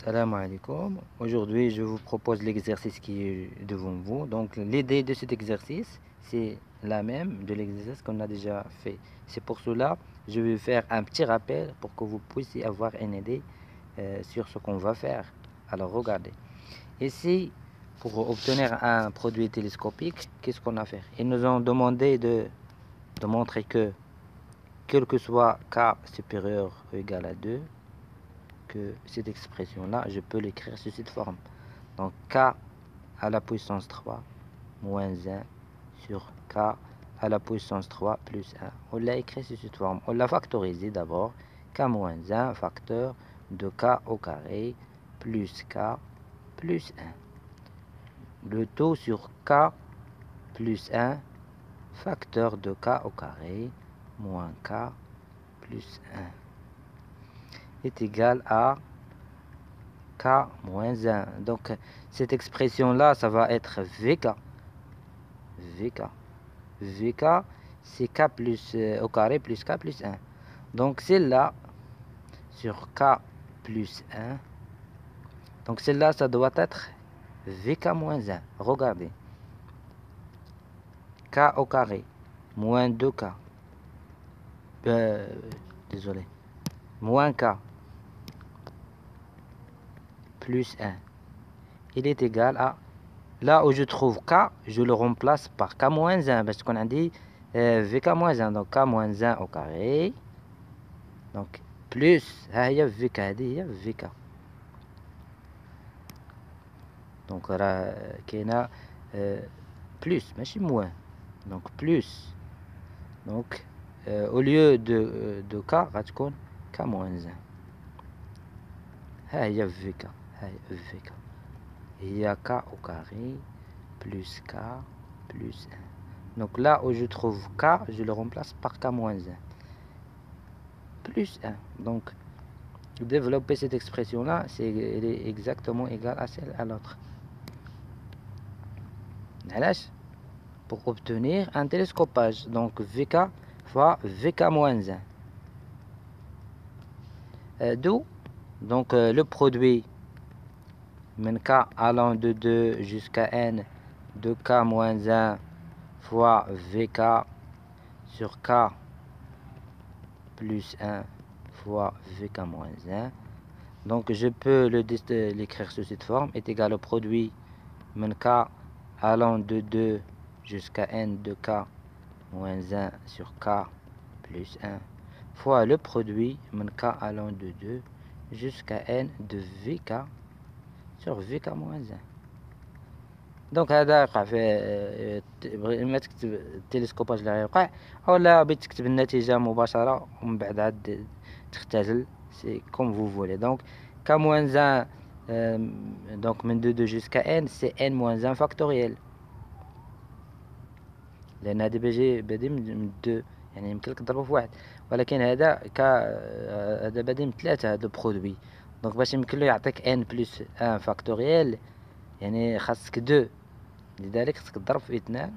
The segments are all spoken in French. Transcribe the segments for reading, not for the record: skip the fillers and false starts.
Salam alaikum. Aujourd'hui, je vous propose l'exercice qui est devant vous. Donc, l'idée de cet exercice, c'est la même de l'exercice qu'on a déjà fait. C'est pour cela que je vais faire un petit rappel pour que vous puissiez avoir une idée sur ce qu'on va faire. Alors, regardez. Ici, pour obtenir un produit télescopique, qu'est-ce qu'on a fait? Ils nous ont demandé de montrer que, quel que soit k supérieur ou égal à 2, que cette expression-là, je peux l'écrire sous cette forme. Donc k à la puissance 3 moins 1 sur k à la puissance 3 plus 1. On l'a écrit sous cette forme. On l'a factorisé d'abord. K moins 1 facteur de k au carré plus k plus 1. Le taux sur k plus 1 facteur de k au carré moins k plus 1 est égal à k moins 1. Donc, cette expression-là, ça va être VK. VK. VK, c'est k plus au carré plus k plus 1. Donc, celle-là, sur k plus 1. Donc, celle-là, ça doit être VK moins 1. Regardez. K au carré moins 2k. Désolé. Moins k plus 1. Il est égal à... Là où je trouve k, je le remplace par k moins 1. Parce qu'on a dit vk moins 1. Donc k moins 1 au carré. Donc plus, هي vk هذه هي vk. Donc راه كاينه plus ماشي moins. Donc plus. Donc au lieu de k غتكون k moins 1. ها هي vk. ها هي vk. هي k au carré plus k plus 1. Donc là où je trouve k, je le remplace par k moins 1. Plus 1. Donc, développer cette expression-là, elle est exactement égale à celle à l'autre. Pour obtenir un télescopage. Donc, VK fois VK moins 1. D'où donc le produit k allant de 2 jusqu'à n de k moins 1 fois VK sur k plus 1 fois VK moins 1. Donc je peux l'écrire sous cette forme, est égal au produit k allant de 2 jusqu'à n de k moins 1 sur k plus 1 fois le produit k allant de 2 jusqu'à n de VK sur VK moins 1. دونك هذا يقع في ما تكتب التلسكوباج اللي غيوقع اولا بغيت تكتب النتيجه مباشره ومن بعد عاد تختزل سي كوم فو فولي. دونك k moins 1 donc من 2 jusqu'à n c'est n moins 1 factoriel لان هذا بادي من 2 يعني يمكن لك تضربه في واحد ولكن هذا هذا بادي من 3 هذا برودوي. دونك باش يمكن له يعطيك n plus 1 فاكتوريال يعني خاصك 2 لذلك خصك تضرب في 2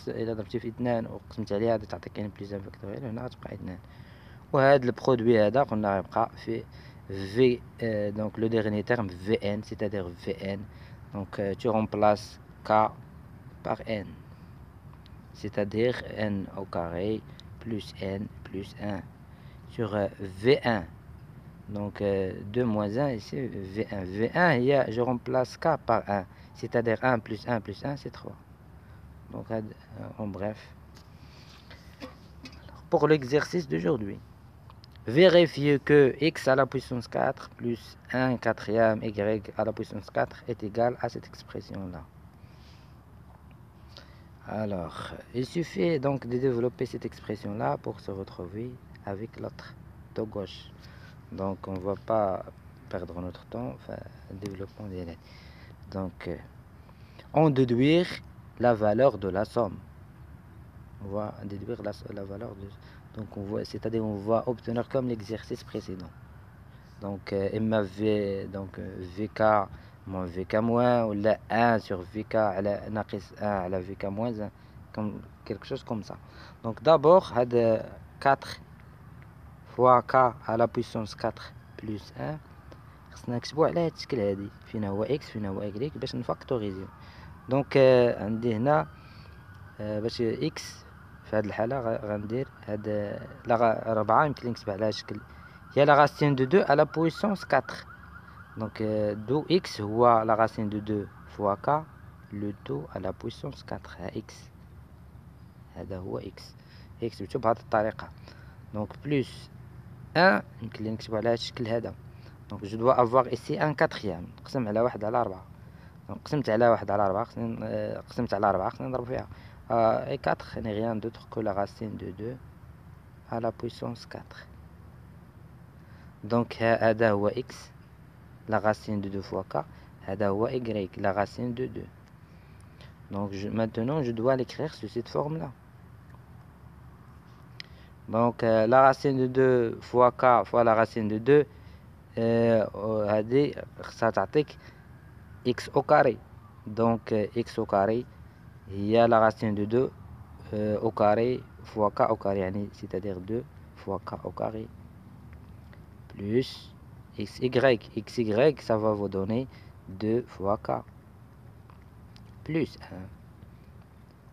الا ضربتي في 2 وقسمت عليها غادي تعطيك n plus 1 فاكتوريال هنا غتبقى 2 وهذا البرودوي هذا قلنا غيبقى في V donc le dernier terme Vn c'est-à-dire Vn donc tu remplaces K par N c'est-à-dire N au carré plus N plus 1 sur V1 donc 2 moins 1 ici V1 V1 je remplace K par 1 c'est-à-dire 1 plus 1 plus 1 c'est 3 donc en bref pour l'exercice d'aujourd'hui. Vérifiez que x à la puissance 4 plus 1 quatrième y à la puissance 4 est égal à cette expression-là. Alors, il suffit donc de développer cette expression-là pour se retrouver avec l'autre de gauche. Donc, on ne va pas perdre notre temps, enfin, développement des lettres. Donc, on déduire la valeur de la somme. On va déduire la valeur de... Donc on voit, c'est-à-dire on va obtenir comme l'exercice précédent. Donc MV, donc VK moins VK moins, ou la 1 sur VK à la 1 à la VK moins 1, comme quelque chose comme ça. Donc d'abord, 4 fois K à la puissance 4 plus 1, خصنا نكتبو على هاد الشكل هادي فين هو اكس فين هو اكريك باش نفاكتوريزيو. دونك عندي هنا باش اكس في هاد الحالة غندير هاد لا 4 يمكن نكتب على هاد الشكل هي لا راسين دو 2 على بويسونس 4. دونك دو اكس هو لا راسين دو 2 فوا ك لو 2 على بويسونس 4 ها اكس هذا هو اكس كتبتو بهذه الطريقة. دونك بلوس 1 يمكن لي نكتبو على هاد الشكل هذا. دونك جو دوا افواغ ايسي ان كاتريام نقسم على 1 على 4. دونك قسمت على 1 على 4 قسمت على 4 خصني نضرب فيها اي 4 ني ريان دوتر كو لا راسين دو 2 على بويسونس 4. دونك هذا هو اكس لا racine de 2 fois k, هذا هو y, la racine de 2. Donc maintenant je dois l'écrire sous cette forme là. Donc la racine de 2 fois k fois la racine de 2 هذه خصها تعطيك x au carré. Donc x au carré هي la racine de 2 au carré fois k au carré يعني c'est-à-dire 2 fois k au carré plus xy, ça va vous donner 2 fois k plus 1.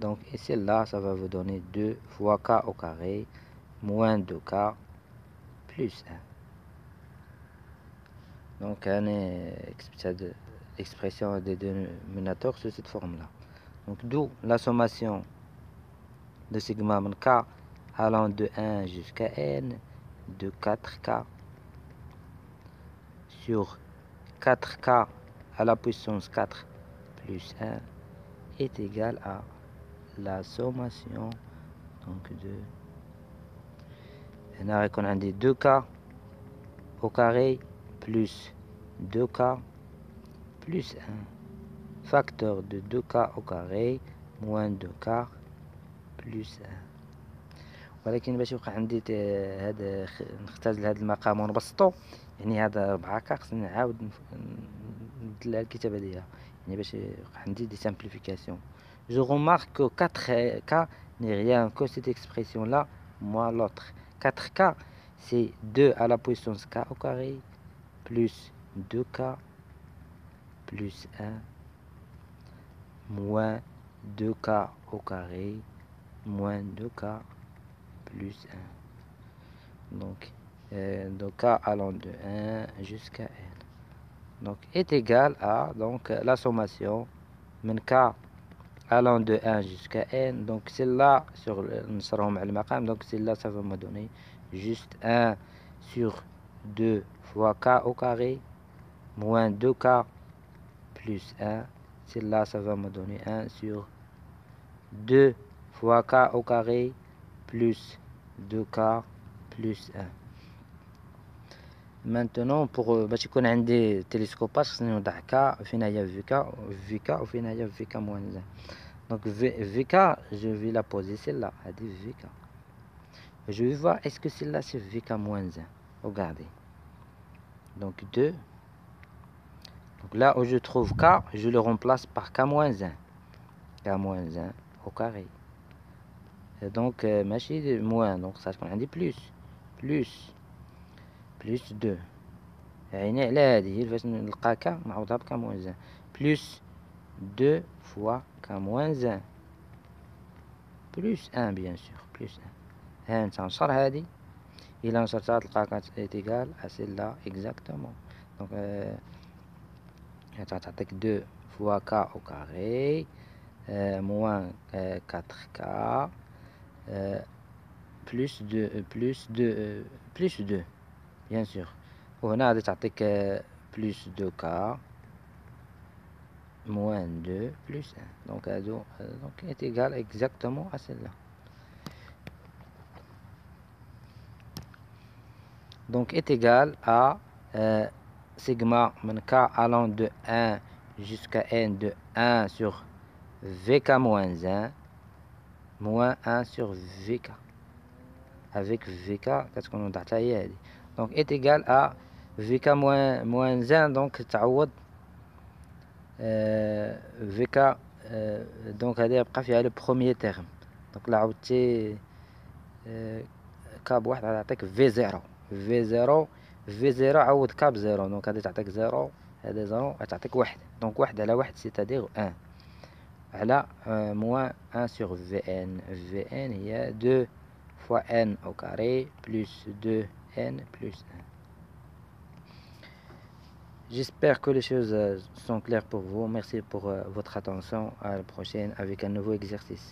Donc ici là, ça va vous donner 2 fois k au carré moins 2k plus 1. Donc on est l'expression des dénominateurs sous cette forme-là. Donc d'où la sommation de sigma min k allant de 1 jusqu'à n de 4k sur 4k à la puissance 4 plus 1 est égal à la sommation donc de هنا غيكون عندي 2k au carré plus 2k plus 1 facteur de 2k au carré moins 2k plus 1. ولكن باش يوقع عندي هذا نختزل هذا المقام ونبسطو يعني هذا 4k خصني نعاود نبدل الكتابة ديالها يعني باش يوقع عندي دي simplification. Je remarque que 4k n'est rien que cette expression là moins l'autre. 4k c'est 2 à la puissance k au carré plus 2k plus 1 moins 2k au carré moins 2k plus 1. Donc k allant de 1 jusqu'à n. Donc est égal à donc la sommation من k allant de 1 jusqu'à n. Donc celle-là sur le donc celle-là ça va me donner juste 1 sur 2 fois k au carré moins 2k plus 1. Celle-là ça va me donner 1 sur 2 fois k au carré plus 2k plus 1. Maintenant pour باش يكون عندي تلسكوباج خصني نوضع k فين هي vk وفين هي vk moins 1. Donc vk je vais la poser celle-là, vk. Je vais voir est-ce que celle-là c'est vk moins 1. Regardez. Donc 2. Donc là où je trouve k, je le remplace par k moins 1. K moins 1 au carré. Et donc ماشي moins, donc ça تكون عندي plus 2. يعني على هذه فاش نلقى k نعوضها بك moins 1 plus 2 fois k moins 1 plus 1 bien sûr plus 1. ها انت نشر هذه إلا نشرتها تلقاها est égal à celle-là exactement. Donc تعطيك 2 fois k au carré moins 4k plus 2 bien sûr. وهنا غادي تعطيك plus 2k moins 2 plus 1. Donc donc est égal exactement à celle-là. Donc est égal à sigma min k allant de 1 jusqu'à n de 1 sur vk moins 1 moins 1 sur vk. Avec vk كتكون وضعتها هي هذه. Donc est égal à vk moins 1 donc تعوض vk donc هذه يبقى فيها لو بروميير تيرم. دونك لا عاودتي k بواحد غتعطيك v0 v0 في زيرو عوض كا بزيرو، دونك هادي تعطيك زيرو، هادي زيرو تعطيك واحد، دونك واحد على واحد سيتادير ان على موان ان سور في ان. في ان هي دو فوا ان au carré plus 2n plus 1. J'espère que les choses sont claires pour vous. Merci pour votre attention. À la prochaine avec un nouveau exercice.